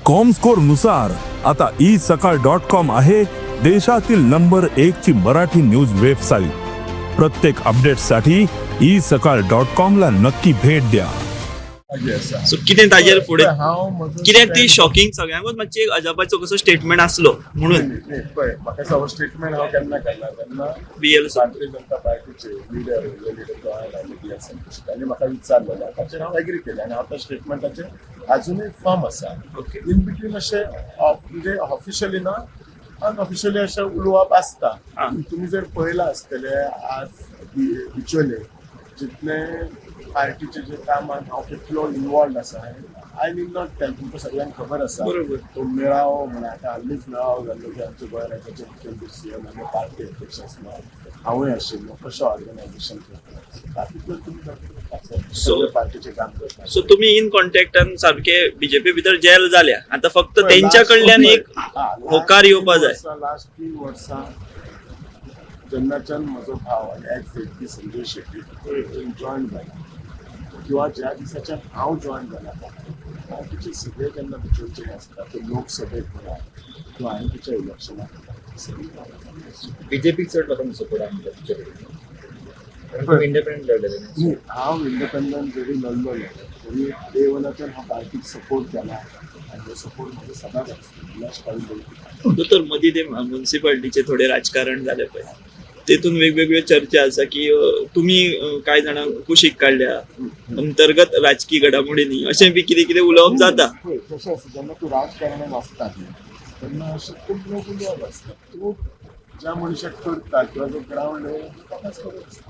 Comscore नुसार आता isakal.com आहे देशातील नंबर 1 ची मराठी न्यूज वेबसाईट. प्रत्येक अपडेटसाठी isakal.com ला नक्की भेट द्या. सो कितें ताजेर फुडें कित्याक ती शॉकिंग सगळ्यांकूच मातशी एक अजापाचो कसो स्टेटमेंट आसलो म्हणून पळय म्हाका सगळो स्टेटमेंट हांव केन्ना केला तेन्ना BL भारतीय जनता पार्टीचे लिडर तांणी म्हाका विचारलें ताचेर हांव एग्री केलें आनी हांव त्या स्टेटमेंटाचेर अजूनय फर्म आसा. इन बिटवीन अशें म्हणजे ऑफिशियली ना अनऑफिशियली अशें उलोवप आसता. तुमी जर पळयलां आसतलें आज विच्युअली जितले पार्टीचे जे कामान हांव कितलो इनवॉल्ड आसा आय नीड नॉट टेल तुमकां सगळ्यांक खबर आसा. तो मेळावो म्हणून आतां हाल्लीच मेळावो जाल्लो की आमच्या गोंय राज्याचे मुखेलमंत्री सीएम आनी पार्टी अध्यक्ष आसलो हांवूय आशिल्लो कशें ऑर्गनायझेशन करता तातूंतलो तुमी सगळे पार्टीचे काम करता. सो तुमी इन कॉन्टॅक्टान सारखे बीजेपी भितर जेल जाल्या आता फक्त तेंच्या कडल्यान एक होकार येवपा जाय. लास्ट 3 वर्सां जेन्नाच्यान म्हजो भाव आनी एक्स व्यक्ती संजय शेट्टी जॉयन जाला किंवा ज्या दिसाच्यान हांव जॉयन जाला पार्टीचे सगळे जेन्ना भितरचे आसता ते लोकसभेक म्हणा किंवा आयच्या इलेक्शनाक बीजेपी चड लोकांनी सपोर्ट इंडिपेंडंट लढलेले हांव इंडिपेंडंट जरी लढलो तरी डे वनाच्यान हांव पार्टीक सपोर्ट केला आनी हो सपोर्ट म्हाका सदांच आसता. तर मदीं ते म्युन्सिपालिटीचे थोडे राजकारण जाले पळय तेतून वेगवेगळ्यो चर्चा आसा की तुम्ही कांय जाणां कुशीक काडल्या अंतर्गत राजकीय घडामोडींनी अशें बी कितें कितें उलोवप जाता. तशें आसता जेन्ना तूं राजकारणान आसता तेन्ना अशें खूब लोक उलोवप आसता. तूं ज्या मनशाक करता किंवा जो ग्रावंड ताकाच खबर आसता.